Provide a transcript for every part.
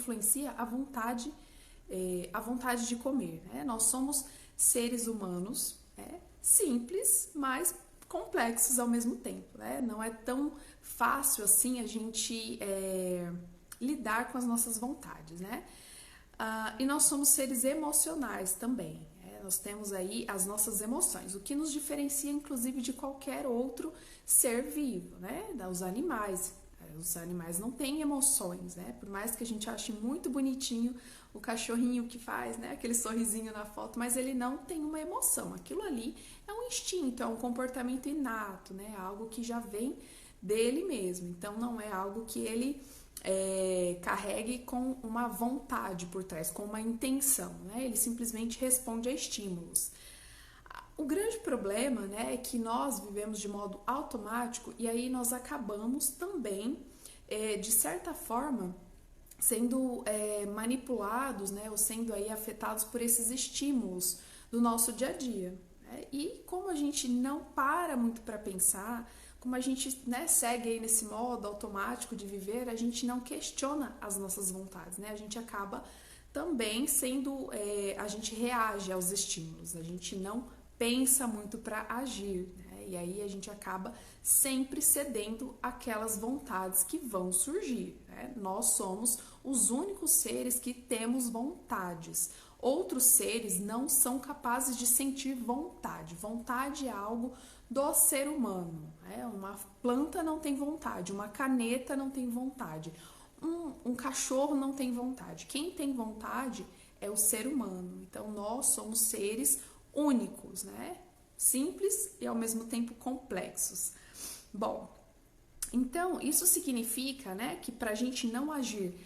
influencia a vontade de comer, né? Nós somos seres humanos, né? Simples, mas complexos ao mesmo tempo, né? Não é tão fácil assim a gente lidar com as nossas vontades, né? E nós somos seres emocionais também. Nós temos aí as nossas emoções, o que nos diferencia inclusive de qualquer outro ser vivo, né? Os animais. Os animais não têm emoções, né? Por mais que a gente ache muito bonitinho o cachorrinho que faz, né? Aquele sorrisinho na foto, mas ele não tem uma emoção. Aquilo ali é um instinto, é um comportamento inato, né? Algo que já vem dele mesmo. Então não é algo que ele carregue com uma vontade por trás, com uma intenção, né? Ele simplesmente responde a estímulos. O grande problema, né, é que nós vivemos de modo automático e aí nós acabamos também, de certa forma, sendo manipulados, né, ou sendo aí afetados por esses estímulos do nosso dia a dia. Né? E como a gente não para muito para pensar, como a gente, né, segue aí nesse modo automático de viver, a gente não questiona as nossas vontades, né? A gente acaba também sendo, a gente reage aos estímulos, a gente não pensa muito para agir, né? E aí a gente acaba sempre cedendo àquelas vontades que vão surgir, né? Nós somos os únicos seres que temos vontades. Outros seres não são capazes de sentir vontade. Vontade é algo do ser humano, né? Uma planta não tem vontade, uma caneta não tem vontade, um cachorro não tem vontade. Quem tem vontade é o ser humano. Então nós somos seres únicos, né? Simples e ao mesmo tempo complexos. Bom, então isso significa, né, que para a gente não agir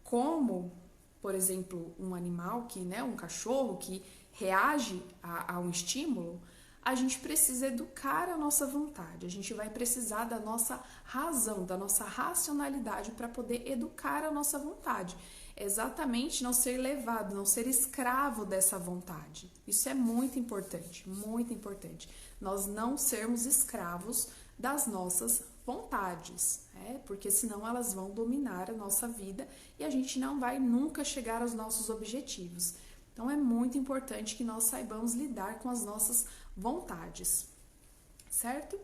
como, por exemplo, um animal que, né, um cachorro que reage a um estímulo, a gente precisa educar a nossa vontade, a gente vai precisar da nossa razão, da nossa racionalidade para poder educar a nossa vontade. Exatamente não ser levado, não ser escravo dessa vontade. Isso é muito importante, muito importante. Nós não sermos escravos das nossas vontades, né? Porque senão elas vão dominar a nossa vida e a gente não vai nunca chegar aos nossos objetivos. Então é muito importante que nós saibamos lidar com as nossas vontades, certo?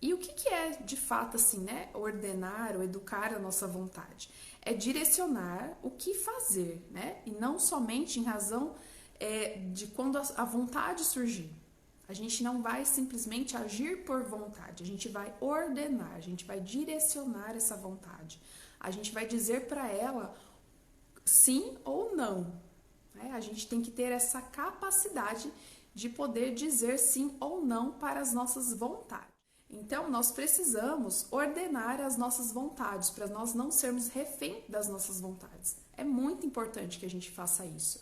E o que é de fato assim, né? Ordenar ou educar a nossa vontade? É direcionar o que fazer, né? E não somente em razão de quando a vontade surgir. A gente não vai simplesmente agir por vontade, a gente vai ordenar, a gente vai direcionar essa vontade. A gente vai dizer para ela sim ou não. Né? A gente tem que ter essa capacidade de poder dizer sim ou não para as nossas vontades. Então, nós precisamos ordenar as nossas vontades, para nós não sermos refém das nossas vontades. É muito importante que a gente faça isso.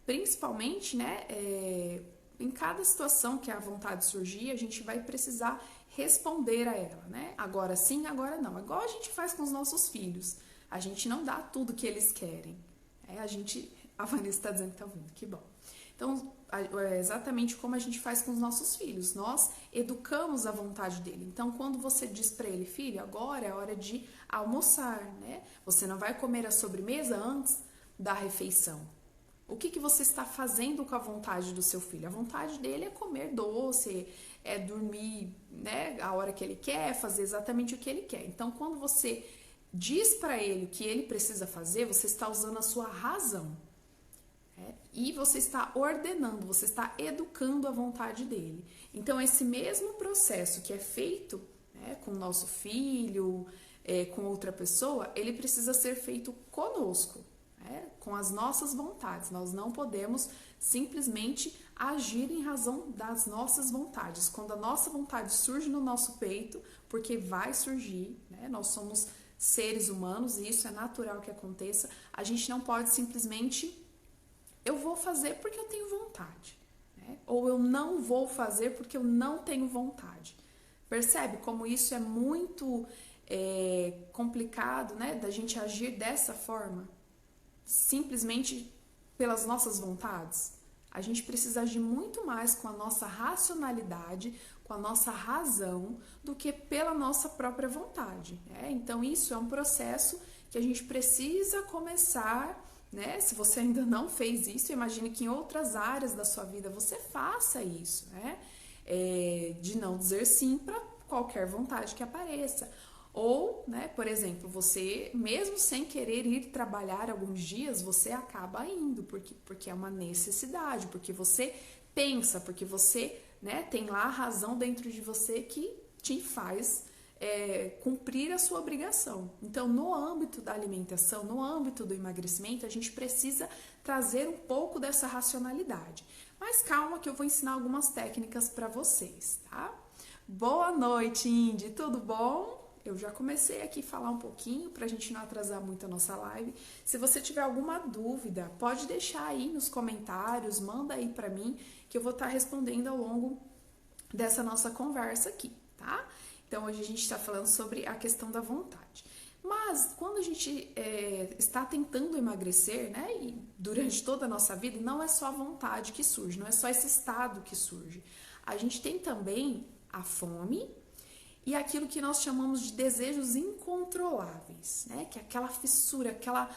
Principalmente, né, em cada situação que a vontade surgir, a gente vai precisar responder a ela, né? Agora sim, agora não. Igual a gente faz com os nossos filhos. A gente não dá tudo que eles querem. A Vanessa está dizendo que tá ouvindo, que bom. Então, é exatamente como a gente faz com os nossos filhos. Nós educamos a vontade dele. Então, quando você diz para ele, filho, agora é hora de almoçar, né? Você não vai comer a sobremesa antes da refeição. O que você está fazendo com a vontade do seu filho? A vontade dele é comer doce, é dormir, né, a hora que ele quer, fazer exatamente o que ele quer. Então, quando você diz para ele o que ele precisa fazer, você está usando a sua razão. E você está ordenando, você está educando a vontade dele. Então, esse mesmo processo que é feito, né, com o nosso filho, com outra pessoa, ele precisa ser feito conosco, né, com as nossas vontades. Nós não podemos simplesmente agir em razão das nossas vontades. Quando a nossa vontade surge no nosso peito, porque vai surgir, né, nós somos seres humanos e isso é natural que aconteça, a gente não pode simplesmente... eu vou fazer porque eu tenho vontade, né? Ou eu não vou fazer porque eu não tenho vontade. Percebe como isso é muito complicado, né? Da gente agir dessa forma, simplesmente pelas nossas vontades? A gente precisa agir muito mais com a nossa racionalidade, com a nossa razão do que pela nossa própria vontade. Né? Então, isso é um processo que a gente precisa começar, né? Se você ainda não fez isso, imagine que em outras áreas da sua vida você faça isso, né? De não dizer sim para qualquer vontade que apareça. Ou, né, por exemplo, você, mesmo sem querer ir trabalhar alguns dias, você acaba indo, porque é uma necessidade, porque você pensa, porque você, né, tem lá a razão dentro de você que te faz cumprir a sua obrigação. Então, no âmbito da alimentação, no âmbito do emagrecimento, a gente precisa trazer um pouco dessa racionalidade. Mas calma que eu vou ensinar algumas técnicas para vocês, tá? Boa noite, Indy, tudo bom? Eu já comecei aqui a falar um pouquinho para a gente não atrasar muito a nossa live. Se você tiver alguma dúvida, pode deixar aí nos comentários, manda aí para mim, que eu vou estar respondendo ao longo dessa nossa conversa aqui, tá? Então, hoje a gente está falando sobre a questão da vontade. Mas, quando a gente está tentando emagrecer, né, e durante toda a nossa vida, não é só a vontade que surge, não é só esse estado que surge. A gente tem também a fome e aquilo que nós chamamos de desejos incontroláveis, né, que é aquela fissura, aquela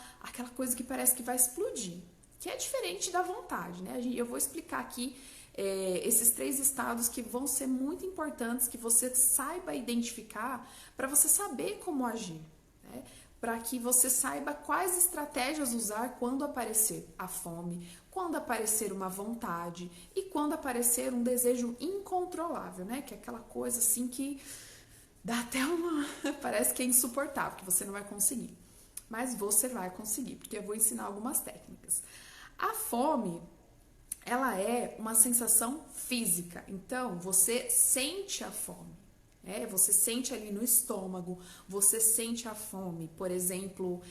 coisa que parece que vai explodir, que é diferente da vontade, né? Eu vou explicar aqui esses 3 estados que vão ser muito importantes que você saiba identificar para você saber como agir, né? Para que você saiba quais estratégias usar quando aparecer a fome, quando aparecer uma vontade e quando aparecer um desejo incontrolável, né? Que é aquela coisa assim que dá até parece que é insuportável, que você não vai conseguir. Mas você vai conseguir, porque eu vou ensinar algumas técnicas. A fome, ela é uma sensação física, então você sente a fome, você sente ali no estômago, você sente a fome, por exemplo,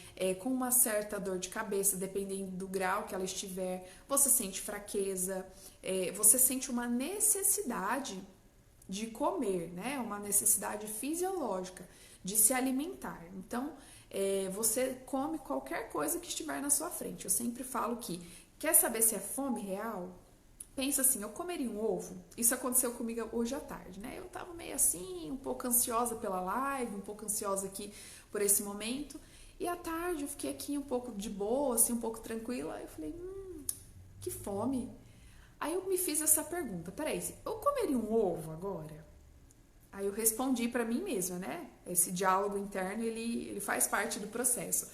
com uma certa dor de cabeça, dependendo do grau que ela estiver, você sente fraqueza, você sente uma necessidade de comer, né? Uma necessidade fisiológica de se alimentar. Então, você come qualquer coisa que estiver na sua frente. Eu sempre falo que quer saber se é fome real? Pensa assim, eu comeria um ovo? Isso aconteceu comigo hoje à tarde, né? Eu tava meio assim, um pouco ansiosa pela live, um pouco ansiosa aqui por esse momento. E à tarde eu fiquei aqui um pouco de boa, assim, um pouco tranquila. Eu falei, que fome. Aí eu me fiz essa pergunta, peraí, eu comeria um ovo agora? Aí eu respondi pra mim mesma, né? Esse diálogo interno, ele faz parte do processo.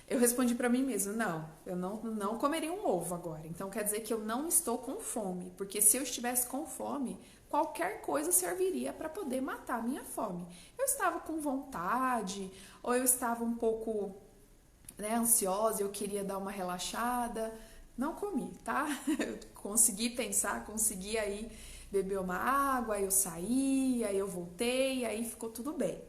Eu respondi pra mim mesma, não, eu não comeria um ovo agora. Então quer dizer que eu não estou com fome, porque se eu estivesse com fome, qualquer coisa serviria para poder matar a minha fome. Eu estava com vontade, ou eu estava um pouco, né, ansiosa, eu queria dar uma relaxada, não comi, tá? Eu consegui pensar, consegui aí beber uma água, aí eu saí, aí eu voltei, aí ficou tudo bem.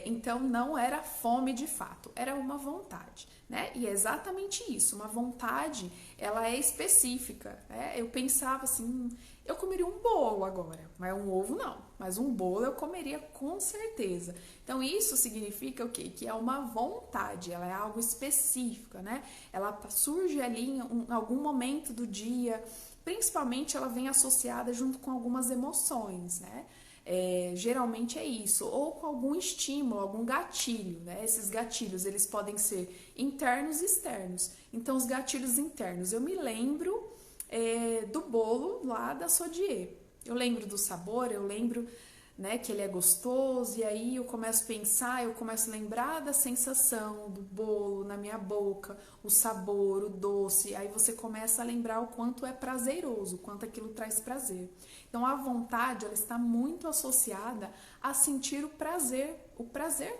Então não era fome de fato, era uma vontade, né? E é exatamente isso, uma vontade, ela é específica, né? Eu pensava assim, eu comeria um bolo agora, mas um ovo não, mas um bolo eu comeria com certeza. Então isso significa o quê? Que é uma vontade, ela é algo específico, né? Ela surge ali em algum momento do dia, principalmente ela vem associada junto com algumas emoções, né? Geralmente é isso, ou com algum estímulo, algum gatilho, né? Esses gatilhos, eles podem ser internos e externos. Então, os gatilhos internos, eu me lembro do bolo lá da Sodier. Eu lembro do sabor, eu lembro, né, que ele é gostoso, e aí eu começo a pensar, eu começo a lembrar da sensação do bolo na minha boca, o sabor, o doce, aí você começa a lembrar o quanto é prazeroso, o quanto aquilo traz prazer. Então a vontade, ela está muito associada a sentir o prazer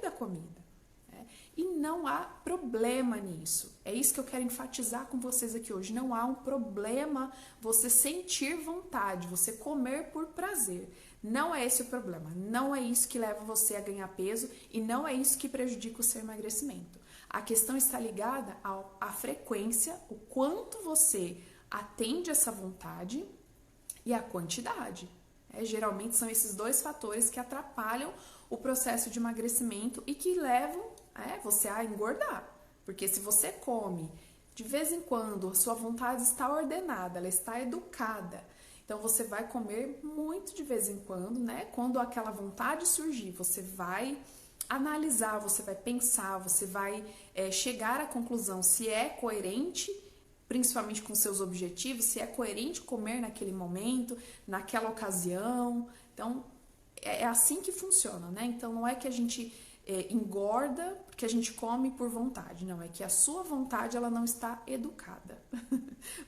da comida, né? E não há problema nisso. É isso que eu quero enfatizar com vocês aqui hoje. Não há um problema você sentir vontade, você comer por prazer. Não é esse o problema. Não é isso que leva você a ganhar peso e não é isso que prejudica o seu emagrecimento. A questão está ligada à frequência, o quanto você atende essa vontade e a quantidade. Geralmente são esses 2 fatores que atrapalham o processo de emagrecimento e que levam você a engordar. Porque se você come de vez em quando, a sua vontade está ordenada, ela está educada, Então você vai comer muito de vez em quando, né? Quando aquela vontade surgir, você vai analisar, você vai pensar, você vai chegar à conclusão se é coerente, principalmente com seus objetivos, se é coerente comer naquele momento, naquela ocasião. Então, é assim que funciona, né? Então, não é que a gente engorda porque a gente come por vontade, não, é que a sua vontade ela não está educada.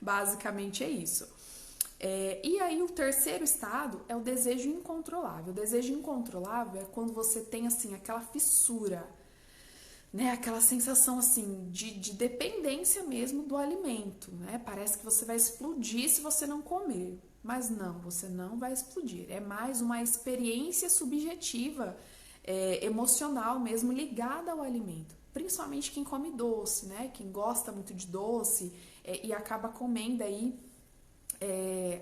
Basicamente é isso. E aí o terceiro estado é o desejo incontrolável. O desejo incontrolável é quando você tem assim aquela fissura, né? Aquela sensação assim de dependência mesmo do alimento, né? Parece que você vai explodir se você não comer, mas não, você não vai explodir. É mais uma experiência subjetiva, emocional mesmo, ligada ao alimento. Principalmente quem come doce, né? Quem gosta muito de doce e acaba comendo aí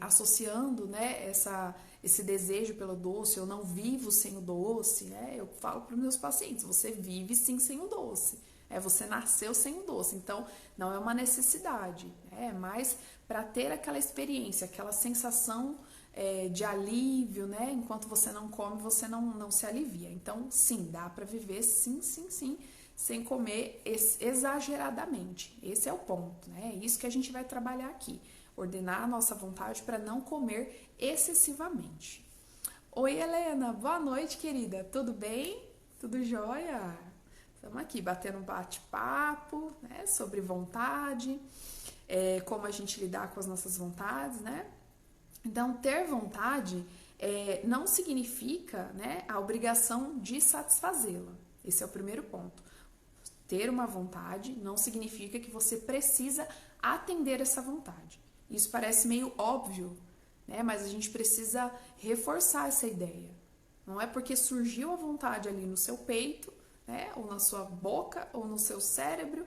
associando, né, esse desejo pelo doce. Eu não vivo sem o doce, né? Eu falo para os meus pacientes, você vive sim sem o doce, você nasceu sem o doce, então não é uma necessidade, é mais para ter aquela experiência, aquela sensação de alívio, né? Enquanto você não come, você não se alivia. Então sim, dá para viver sim, sem comer exageradamente. Esse é o ponto, né? É isso que a gente vai trabalhar aqui. Ordenar a nossa vontade para não comer excessivamente. Oi, Helena, boa noite, querida. Tudo bem? Tudo jóia? Estamos aqui batendo um bate-papo, né, sobre vontade, como a gente lidar com as nossas vontades, né? Então, ter vontade não significa, né, a obrigação de satisfazê-la. Esse é o primeiro ponto. Ter uma vontade não significa que você precisa atender essa vontade. Isso parece meio óbvio, né? Mas a gente precisa reforçar essa ideia. Não é porque surgiu a vontade ali no seu peito, né? Ou na sua boca, ou no seu cérebro,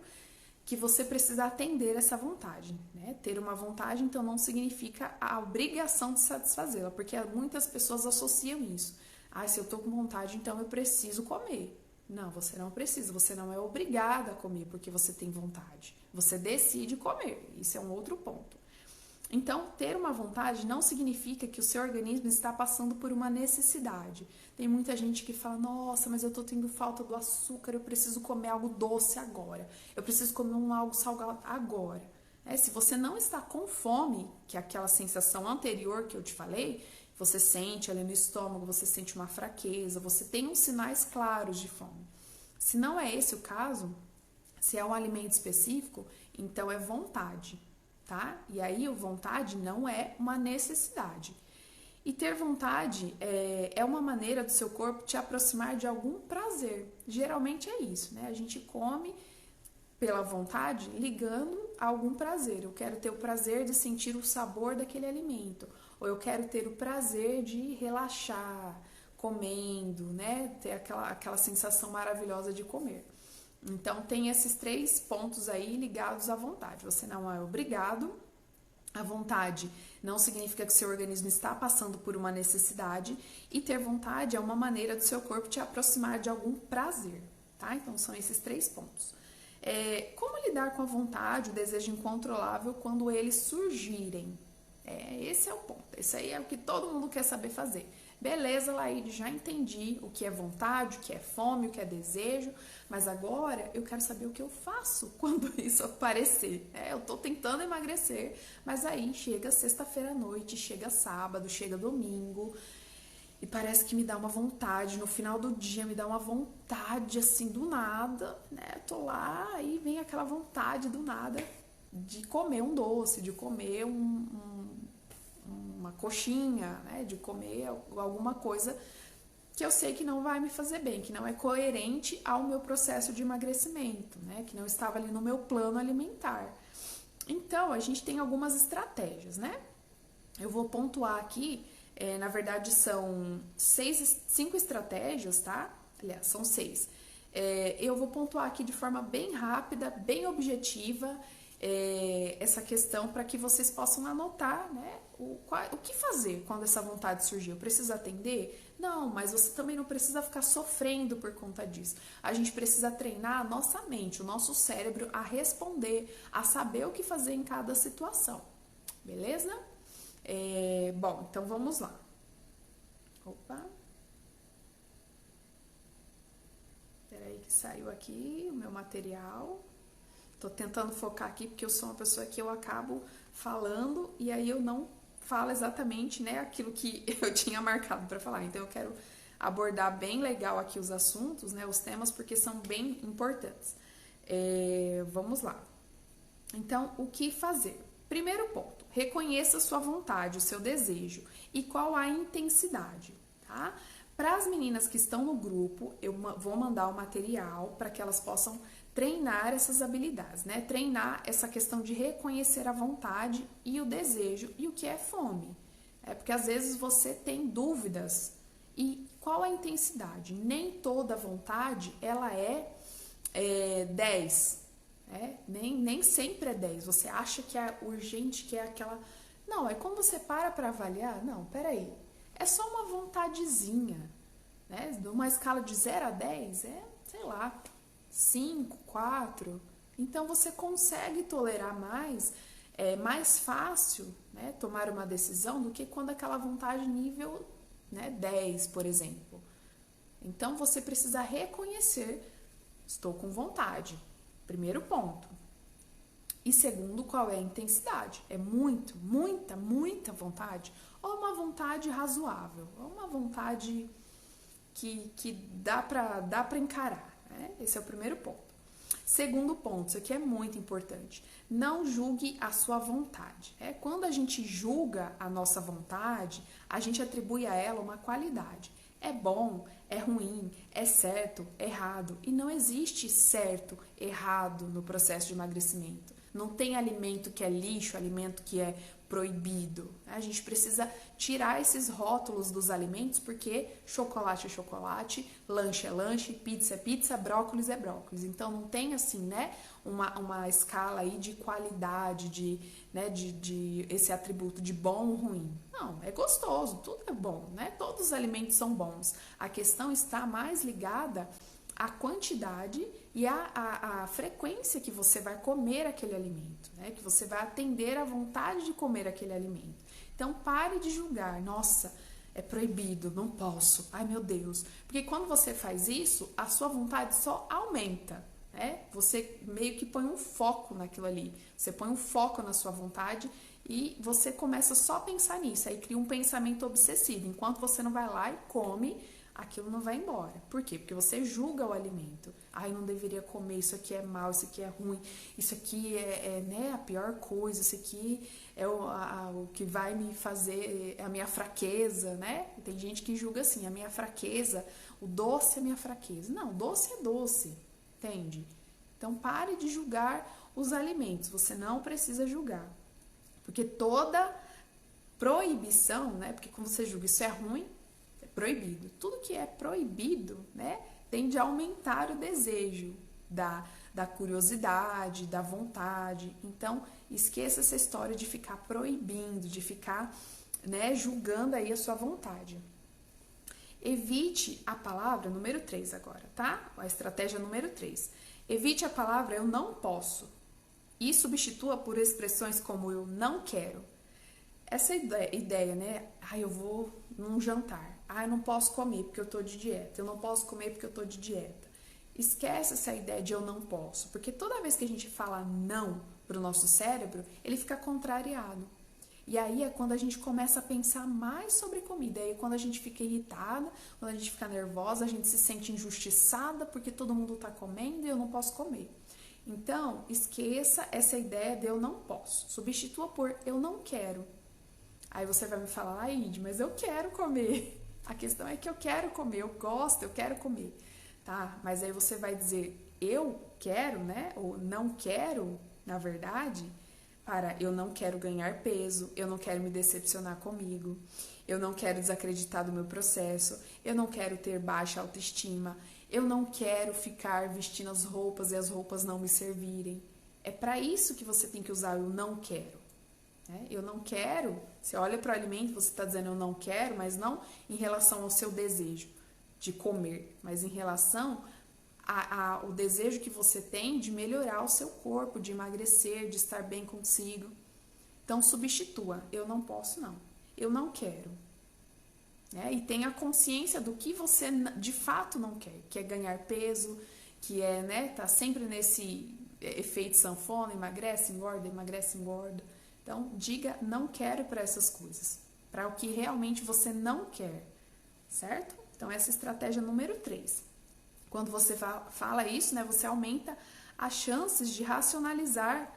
que você precisa atender essa vontade, né? Ter uma vontade, então, não significa a obrigação de satisfazê-la, porque muitas pessoas associam isso. Se eu tô com vontade, então eu preciso comer. Não, você não precisa, você não é obrigada a comer porque você tem vontade. Você decide comer, isso é um outro ponto. Então, ter uma vontade não significa que o seu organismo está passando por uma necessidade. Tem muita gente que fala, nossa, mas eu tô tendo falta do açúcar, eu preciso comer algo doce agora. Eu preciso comer algo salgado agora. Se você não está com fome, que é aquela sensação anterior que eu te falei, você sente ali no estômago, você sente uma fraqueza, você tem uns sinais claros de fome. Se não é esse o caso, se é um alimento específico, então é vontade. Tá? E aí, vontade não é uma necessidade. E ter vontade é uma maneira do seu corpo te aproximar de algum prazer. Geralmente é isso, né? A gente come pela vontade ligando a algum prazer. Eu quero ter o prazer de sentir o sabor daquele alimento. Ou eu quero ter o prazer de relaxar comendo, né? Ter aquela sensação maravilhosa de comer. Então, tem esses 3 pontos aí ligados à vontade. Você não é obrigado. A vontade não significa que o seu organismo está passando por uma necessidade. E ter vontade é uma maneira do seu corpo te aproximar de algum prazer, tá? Então, são esses 3 pontos. Como lidar com a vontade, o desejo incontrolável quando eles surgirem? Esse é o ponto. Esse aí é o que todo mundo quer saber fazer. Beleza, Laíde, já entendi o que é vontade, o que é fome, o que é desejo, mas agora eu quero saber o que eu faço quando isso aparecer. Eu tô tentando emagrecer, mas aí chega sexta-feira à noite, chega sábado, chega domingo, e parece que me dá uma vontade, no final do dia me dá uma vontade assim do nada, né? Tô lá e vem aquela vontade do nada de comer um doce, de comer uma coxinha, né? De comer alguma coisa que eu sei que não vai me fazer bem, que não é coerente ao meu processo de emagrecimento, né? Que não estava ali no meu plano alimentar. Então, a gente tem algumas estratégias, né? Eu vou pontuar aqui, na verdade são 5 estratégias, tá? Aliás, são 6. Eu vou pontuar aqui de forma bem rápida, bem objetiva, essa questão para que vocês possam anotar, né? O que fazer quando essa vontade surgir? Eu preciso atender? Não, mas você também não precisa ficar sofrendo por conta disso. A gente precisa treinar a nossa mente, o nosso cérebro a responder, a saber o que fazer em cada situação. Beleza? Bom, então vamos lá. Opa. Peraí que saiu aqui o meu material. Tô tentando focar aqui porque eu sou uma pessoa que eu acabo falando e aí eu não falo exatamente, né, aquilo que eu tinha marcado para falar. Então eu quero abordar bem legal aqui os assuntos, né, os temas, porque são bem importantes. Vamos lá. Então, o que fazer? Primeiro ponto, reconheça sua vontade, o seu desejo e qual a intensidade, tá? Para as meninas que estão no grupo, eu vou mandar o material para que elas possam treinar essas habilidades, né? Treinar essa questão de reconhecer a vontade e o desejo e o que é fome. Porque às vezes você tem dúvidas e qual a intensidade? Nem toda vontade ela é 10. Nem sempre é 10. Você acha que é urgente, que é aquela... Não, é quando você para avaliar, não, peraí, é só uma vontadezinha, né? De uma escala de 0 a 10, sei lá, 5, 4. Então você consegue tolerar mais, é mais fácil, né, tomar uma decisão do que quando aquela vontade nível, né, 10, por exemplo. Então você precisa reconhecer, estou com vontade. Primeiro ponto. E segundo, qual é a intensidade? É muita vontade? Ou uma vontade razoável? Ou uma vontade que dá pra encarar? Né? Esse é o primeiro ponto. Segundo ponto, isso aqui é muito importante. Não julgue a sua vontade. Quando a gente julga a nossa vontade, a gente atribui a ela uma qualidade. É bom, é ruim, é certo, errado. E não existe certo, errado no processo de emagrecimento. Não tem alimento que é lixo, alimento que é proibido. A gente precisa tirar esses rótulos dos alimentos, porque chocolate é chocolate, lanche é lanche, pizza é pizza, brócolis é brócolis. Então não tem assim, né, uma escala aí de qualidade, de esse atributo de bom ou ruim. Não, é gostoso, tudo é bom, né? Todos os alimentos são bons. A questão está mais ligada à quantidade e à frequência que você vai comer aquele alimento, né? Que você vai atender à vontade de comer aquele alimento. Então, pare de julgar. Nossa, é proibido, não posso. Ai, meu Deus. Porque quando você faz isso, a sua vontade só aumenta, né? Você meio que põe um foco naquilo ali. Você põe um foco na sua vontade e você começa só a pensar nisso. Aí cria um pensamento obsessivo. Enquanto você não vai lá e come, aquilo não vai embora. Por quê? Porque você julga o alimento. Ai, não deveria comer, isso aqui é mal, isso aqui é ruim, isso aqui né, a pior coisa, isso aqui é o que vai me fazer, é a minha fraqueza, né? Tem gente que julga assim, a minha fraqueza, o doce é minha fraqueza. Não, doce é doce, entende? Então pare de julgar os alimentos, você não precisa julgar. Porque toda proibição, né? Porque quando você julga isso é ruim, é proibido. Tudo que é proibido, né, tende a aumentar o desejo da curiosidade, da vontade. Então, esqueça essa história de ficar proibindo, de ficar, né, julgando aí a sua vontade. Evite a palavra número 3 agora, tá? A estratégia número 3. Evite a palavra eu não posso e substitua por expressões como eu não quero. Essa ideia, né? Eu vou num jantar. Eu não posso comer porque eu tô de dieta. Eu não posso comer porque eu tô de dieta. Esquece essa ideia de eu não posso. Porque toda vez que a gente fala não pro nosso cérebro, ele fica contrariado. E aí é quando a gente começa a pensar mais sobre comida. E aí quando a gente fica irritada, quando a gente fica nervosa, a gente se sente injustiçada porque todo mundo tá comendo e eu não posso comer. Então, esqueça essa ideia de eu não posso. Substitua por eu não quero. Aí você vai me falar, Aide, mas eu quero comer. A questão é que eu quero comer, eu gosto, eu quero comer, tá? Mas aí você vai dizer, eu quero, né? Ou não quero, na verdade, para eu não quero ganhar peso, eu não quero me decepcionar comigo, eu não quero desacreditar do meu processo, eu não quero ter baixa autoestima, eu não quero ficar vestindo as roupas e as roupas não me servirem. É para isso que você tem que usar o não quero. Eu não quero, você olha para o alimento, você está dizendo eu não quero, mas não em relação ao seu desejo de comer, mas em relação ao desejo que você tem de melhorar o seu corpo, de emagrecer, de estar bem consigo. Então substitua, eu não posso não. eu não quero. Né? E tenha consciência do que você de fato não quer, que é ganhar peso, que é, né, tá sempre nesse efeito sanfona, emagrece, engorda. Então, diga não quero para essas coisas, para o que realmente você não quer, certo? Então, essa é a estratégia número 3. Quando você fala isso, né, você aumenta as chances de racionalizar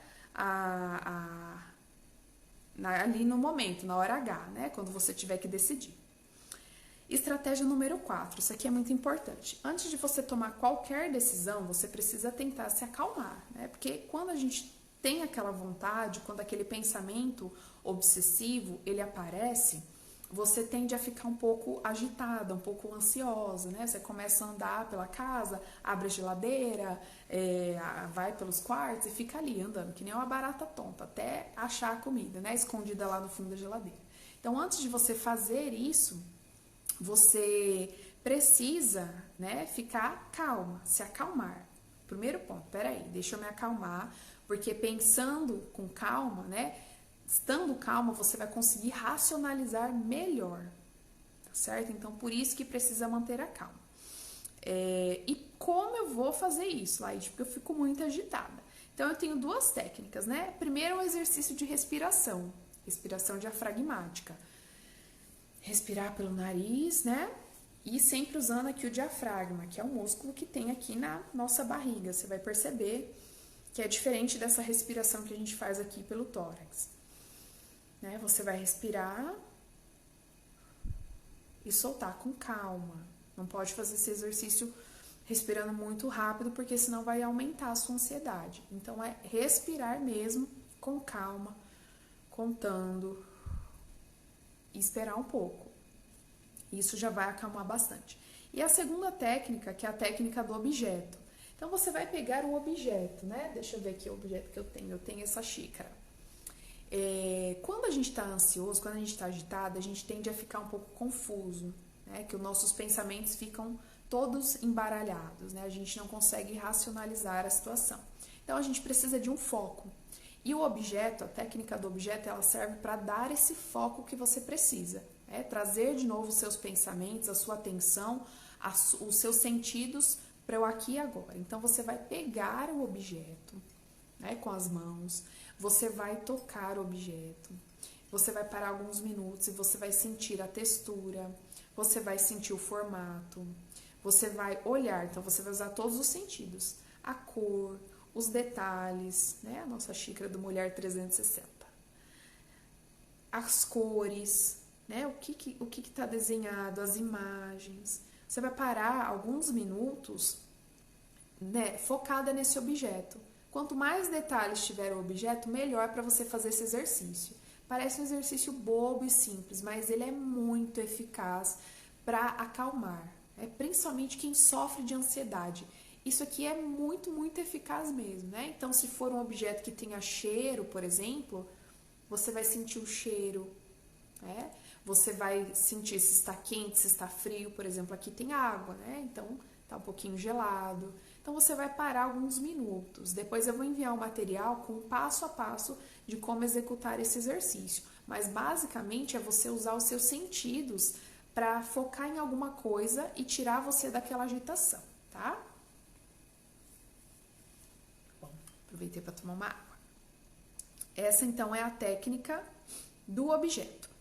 ali no momento, na hora H, né, quando você tiver que decidir. Estratégia número 4, isso aqui é muito importante. Antes de você tomar qualquer decisão, você precisa tentar se acalmar, né? Porque quando a gente tem aquela vontade, quando aquele pensamento obsessivo, ele aparece, você tende a ficar um pouco agitada, um pouco ansiosa, né? Você começa a andar pela casa, abre a geladeira, vai pelos quartos e fica ali andando, que nem uma barata tonta, até achar a comida, né? Escondida lá no fundo da geladeira. Então, antes de você fazer isso, você precisa, né, ficar calma, se acalmar. Primeiro ponto, peraí, deixa eu me acalmar, porque pensando com calma, né, estando calma, você vai conseguir racionalizar melhor, tá certo? Então, por isso que precisa manter a calma. E como eu vou fazer isso, Laide? Porque eu fico muito agitada. Então, eu tenho 2 técnicas, né? Primeiro, um exercício de respiração diafragmática. Respirar pelo nariz, né? E sempre usando aqui o diafragma, que é um músculo que tem aqui na nossa barriga. Você vai perceber que é diferente dessa respiração que a gente faz aqui pelo tórax. Né? Você vai respirar e soltar com calma. Não pode fazer esse exercício respirando muito rápido, porque senão vai aumentar a sua ansiedade. Então, é respirar mesmo com calma, contando e esperar um pouco. Isso já vai acalmar bastante. E a segunda técnica, que é a técnica do objeto. Então, você vai pegar um objeto, né? Deixa eu ver aqui o objeto que eu tenho. Eu tenho essa xícara. Quando a gente está ansioso, quando a gente está agitado, a gente tende a ficar um pouco confuso, né? Que os nossos pensamentos ficam todos embaralhados, né? A gente não consegue racionalizar a situação. Então, a gente precisa de um foco. E o objeto, a técnica do objeto, ela serve para dar esse foco que você precisa. Trazer de novo os seus pensamentos, a sua atenção, os seus sentidos para o aqui e agora. Então, você vai pegar o objeto, né, com as mãos, você vai tocar o objeto, você vai parar alguns minutos e você vai sentir a textura, você vai sentir o formato, você vai olhar, então você vai usar todos os sentidos, a cor, os detalhes, né, a nossa xícara do Mulher 360, as cores, né, o que está desenhado, as imagens. Você vai parar alguns minutos, né, focada nesse objeto. Quanto mais detalhes tiver o objeto, melhor para você fazer esse exercício. Parece um exercício bobo e simples, mas ele é muito eficaz para acalmar, principalmente quem sofre de ansiedade. Isso aqui é muito, muito eficaz mesmo, né? Então, se for um objeto que tenha cheiro, por exemplo, você vai sentir o cheiro, né? Você vai sentir se está quente, se está frio. Por exemplo, aqui tem água, né? Então, está um pouquinho gelado. Então, você vai parar alguns minutos. Depois eu vou enviar o material com o passo a passo de como executar esse exercício. Mas, basicamente, é você usar os seus sentidos para focar em alguma coisa e tirar você daquela agitação, tá? Bom, aproveitei para tomar uma água. Essa, então, é a técnica do objeto.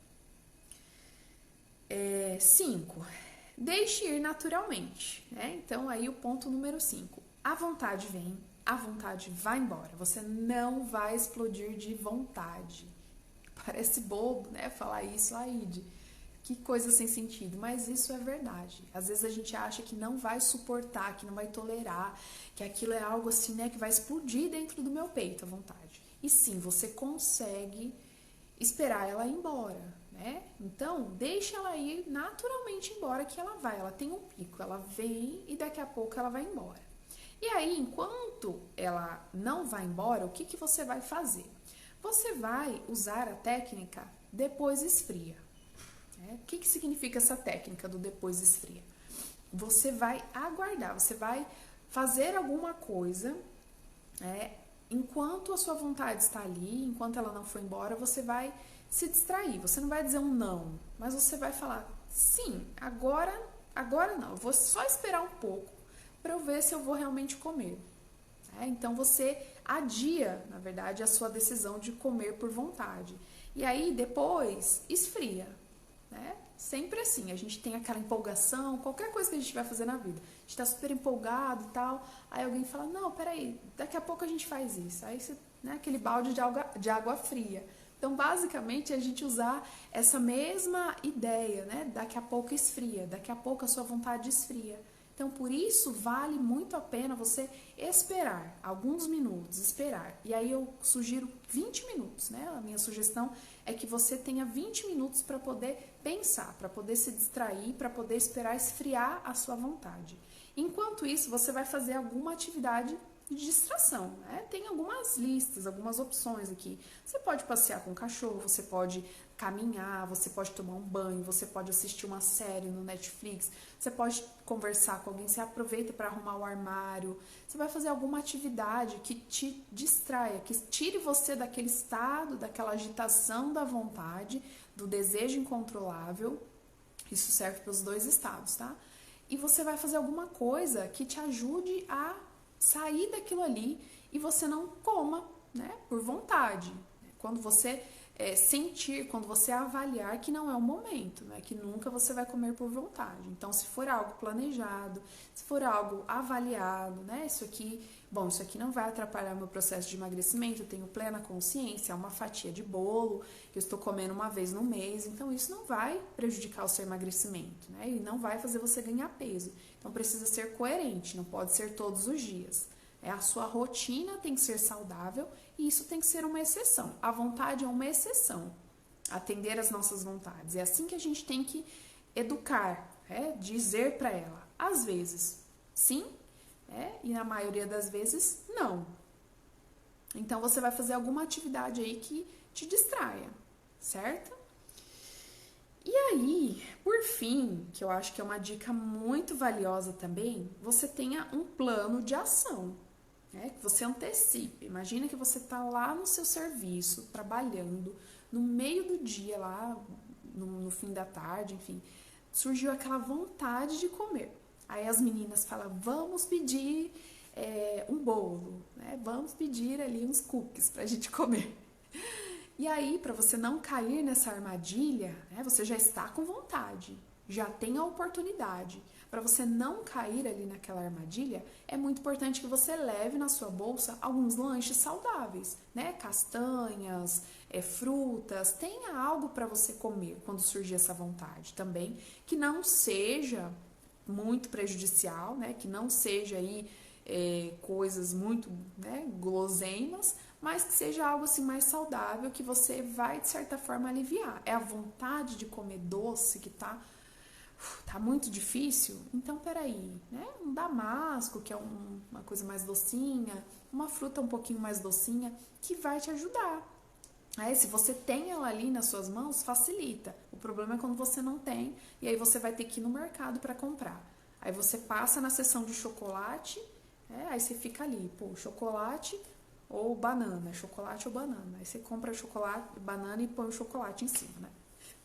5. Deixe ir naturalmente, né? Então, aí o ponto número 5. A vontade vem, a vontade vai embora. Você não vai explodir de vontade. Parece bobo, né? Falar isso, Laide. Que coisa sem sentido, mas isso é verdade. Às vezes a gente acha que não vai suportar, que não vai tolerar, que aquilo é algo assim, né? Que vai explodir dentro do meu peito, a vontade. E sim, você consegue esperar ela ir embora, né? Então, deixa ela ir naturalmente embora, que ela vai. Ela tem um pico, ela vem e daqui a pouco ela vai embora. E aí, enquanto ela não vai embora, o que você vai fazer? Você vai usar a técnica depois esfria. O que significa essa técnica do depois esfria? Você vai aguardar, você vai fazer alguma coisa, enquanto a sua vontade está ali, enquanto ela não foi embora, você vai se distrair. Você não vai dizer um não, mas você vai falar, sim, agora não, eu vou só esperar um pouco para eu ver se eu vou realmente comer. Então você adia, na verdade, a sua decisão de comer por vontade. E aí depois esfria, né? Sempre assim, a gente tem aquela empolgação, qualquer coisa que a gente vai fazer na vida. A gente tá super empolgado e tal, aí alguém fala, não, peraí, daqui a pouco a gente faz isso. Aí você, né, aquele balde de água fria. Então, basicamente, é a gente usar essa mesma ideia, né? Daqui a pouco esfria, daqui a pouco a sua vontade esfria. Então, por isso, vale muito a pena você esperar, alguns minutos, esperar. E aí eu sugiro 20 minutos, né? A minha sugestão é que você tenha 20 minutos para poder pensar, para poder se distrair, para poder esperar esfriar a sua vontade. Enquanto isso, você vai fazer alguma atividade de distração, né? Tem algumas listas, algumas opções aqui. Você pode passear com o cachorro, você pode caminhar, você pode tomar um banho, você pode assistir uma série no Netflix, você pode conversar com alguém, você aproveita para arrumar o armário, você vai fazer alguma atividade que te distraia, que tire você daquele estado, daquela agitação da vontade, do desejo incontrolável. Isso serve para os dois estados, tá? E você vai fazer alguma coisa que te ajude a sair daquilo ali e você não coma, né, por vontade. Quando você sentir, quando você avaliar que não é o momento, né, que nunca você vai comer por vontade. Então, se for algo planejado, se for algo avaliado, né, isso aqui não vai atrapalhar meu processo de emagrecimento, eu tenho plena consciência, é uma fatia de bolo que eu estou comendo uma vez no mês, então isso não vai prejudicar o seu emagrecimento, né, e não vai fazer você ganhar peso. Então, precisa ser coerente, não pode ser todos os dias. A sua rotina tem que ser saudável e isso tem que ser uma exceção. A vontade é uma exceção. Atender às nossas vontades. É assim que a gente tem que educar, dizer para ela. Às vezes, sim, e na maioria das vezes, não. Então, você vai fazer alguma atividade aí que te distraia, certo? E aí, por fim, que eu acho que é uma dica muito valiosa também, você tenha um plano de ação, né? Que você antecipe. Imagina que você está lá no seu serviço, trabalhando, no meio do dia lá, no fim da tarde, enfim, surgiu aquela vontade de comer. Aí as meninas falam, vamos pedir um bolo, né? Vamos pedir ali uns cookies pra gente comer. E aí, para você não cair nessa armadilha, né, você já está com vontade, já tem a oportunidade. Para você não cair ali naquela armadilha, é muito importante que você leve na sua bolsa alguns lanches saudáveis, né? Castanhas, frutas, tenha algo para você comer quando surgir essa vontade também, que não seja muito prejudicial, né? Que não seja aí coisas muito, né, guloseimas, mas que seja algo assim mais saudável, que você vai de certa forma aliviar. É a vontade de comer doce que tá muito difícil? Então peraí, né? Um damasco, que é uma coisa mais docinha, uma fruta um pouquinho mais docinha, que vai te ajudar. Se você tem ela ali nas suas mãos, facilita. O problema é quando você não tem, e aí você vai ter que ir no mercado para comprar. Aí você passa na seção de chocolate, aí você fica ali, chocolate ou banana, chocolate ou banana. Aí você compra chocolate, banana e põe o chocolate em cima, né?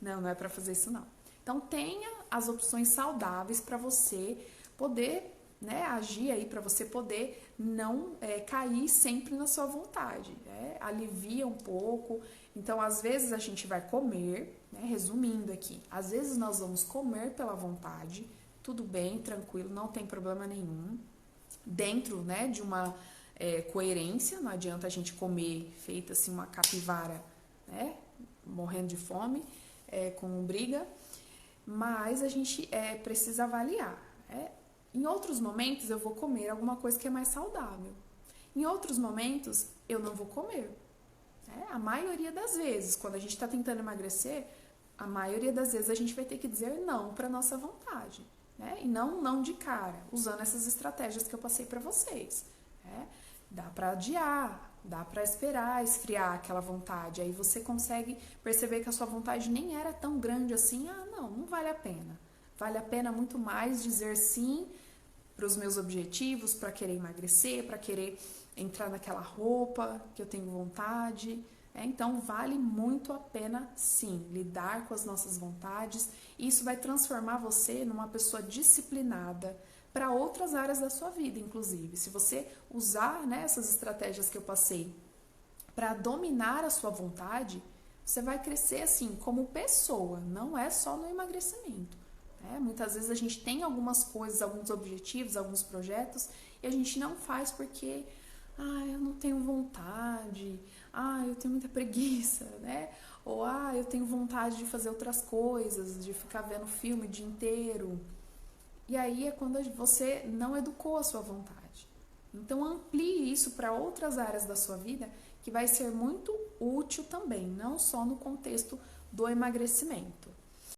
Não é para fazer isso não. Então tenha as opções saudáveis para você poder, né, agir aí, para você poder não cair sempre na sua vontade. Alivia um pouco. Então às vezes a gente vai comer, né, resumindo aqui, às vezes nós vamos comer pela vontade, tudo bem, tranquilo, não tem problema nenhum. Dentro, né, de uma coerência, não adianta a gente comer feita assim uma capivara, né, morrendo de fome, com briga, mas a gente precisa avaliar. Em outros momentos eu vou comer alguma coisa que é mais saudável, em outros momentos eu não vou comer. A maioria das vezes, quando a gente está tentando emagrecer, a maioria das vezes a gente vai ter que dizer não para nossa vontade. E não de cara, usando essas estratégias que eu passei para vocês. Dá para adiar, dá para esperar esfriar aquela vontade. Aí você consegue perceber que a sua vontade nem era tão grande assim. Não vale a pena. Vale a pena muito mais dizer sim para os meus objetivos, para querer emagrecer, para querer entrar naquela roupa que eu tenho vontade. Então, vale muito a pena, sim, lidar com as nossas vontades. Isso vai transformar você numa pessoa disciplinada para outras áreas da sua vida, inclusive. Se você usar, né, essas estratégias que eu passei para dominar a sua vontade, você vai crescer assim como pessoa, não é só no emagrecimento. Muitas vezes a gente tem algumas coisas, alguns objetivos, alguns projetos e a gente não faz porque eu não tenho vontade, eu tenho muita preguiça, né? Ou eu tenho vontade de fazer outras coisas, de ficar vendo filme o dia inteiro. E aí é quando você não educou a sua vontade. Então amplie isso para outras áreas da sua vida que vai ser muito útil também, não só no contexto do emagrecimento.